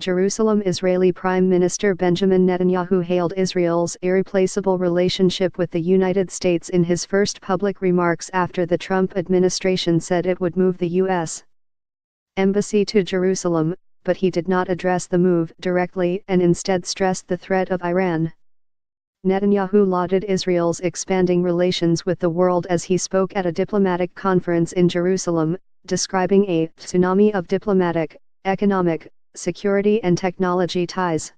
Jerusalem Israeli Prime Minister Benjamin Netanyahu hailed Israel's irreplaceable relationship with the United States in his first public remarks after the Trump administration said it would move the U.S. embassy to Jerusalem, but he did not address the move directly and instead stressed the threat of Iran. Netanyahu lauded Israel's expanding relations with the world as he spoke at a diplomatic conference in Jerusalem, describing a tsunami of diplomatic, economic, security and technology ties.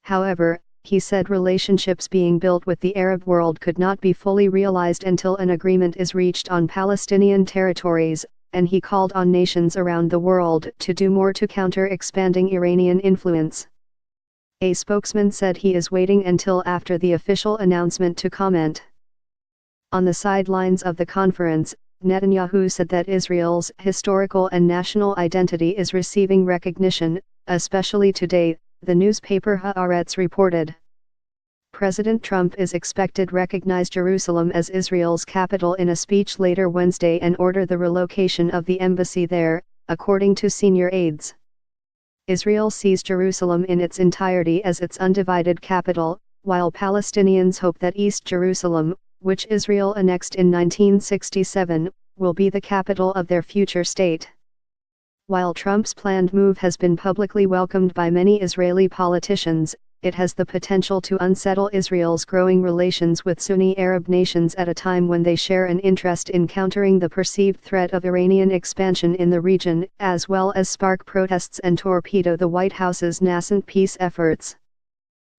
However, he said relationships being built with the Arab world could not be fully realized until an agreement is reached on Palestinian territories, and he called on nations around the world to do more to counter expanding Iranian influence. A spokesman said he is waiting until after the official announcement to comment. On the sidelines of the conference, Netanyahu said that Israel's historical and national identity is receiving recognition, especially today, the newspaper Haaretz reported. President Trump is expected to recognize Jerusalem as Israel's capital in a speech later Wednesday and order the relocation of the embassy there, according to senior aides. Israel sees Jerusalem in its entirety as its undivided capital, while Palestinians hope that East Jerusalem, which Israel annexed in 1967, will be the capital of their future state. While Trump's planned move has been publicly welcomed by many Israeli politicians, it has the potential to unsettle Israel's growing relations with Sunni Arab nations at a time when they share an interest in countering the perceived threat of Iranian expansion in the region, as well as spark protests and torpedo the White House's nascent peace efforts.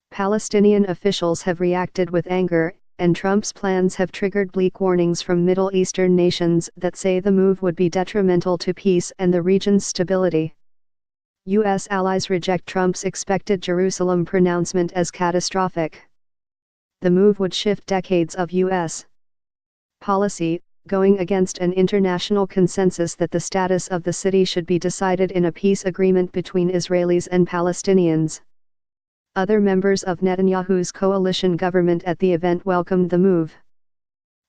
Palestinian officials have reacted with anger, and Trump's plans have triggered bleak warnings from Middle Eastern nations that say the move would be detrimental to peace and the region's stability. U.S. allies reject Trump's expected Jerusalem pronouncement as catastrophic. The move would shift decades of U.S. policy, going against an international consensus that the status of the city should be decided in a peace agreement between Israelis and Palestinians. Other members of Netanyahu's coalition government at the event welcomed the move.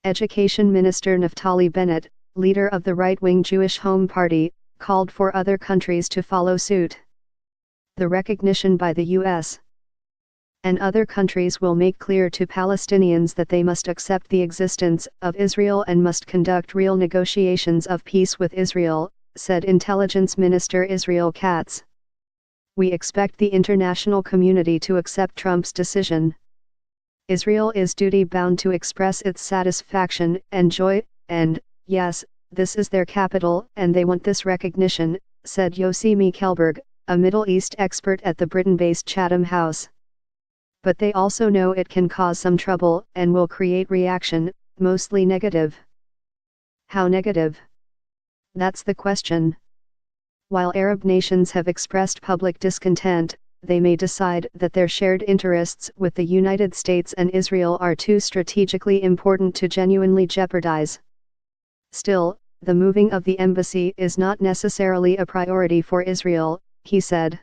Education Minister Naftali Bennett, leader of the right-wing Jewish Home Party, called for other countries to follow suit. The recognition by the U.S. and other countries will make clear to Palestinians that they must accept the existence of Israel and must conduct real negotiations of peace with Israel, said Intelligence Minister Israel Katz. We expect the international community to accept Trump's decision. Israel is duty-bound to express its satisfaction and joy, and, yes, this is their capital and they want this recognition, said Yossi Michelberg, a Middle East expert at the Britain-based Chatham House. But they also know it can cause some trouble and will create reaction, mostly negative. How negative? That's the question. While Arab nations have expressed public discontent, they may decide that their shared interests with the United States and Israel are too strategically important to genuinely jeopardize. Still, the moving of the embassy is not necessarily a priority for Israel, he said.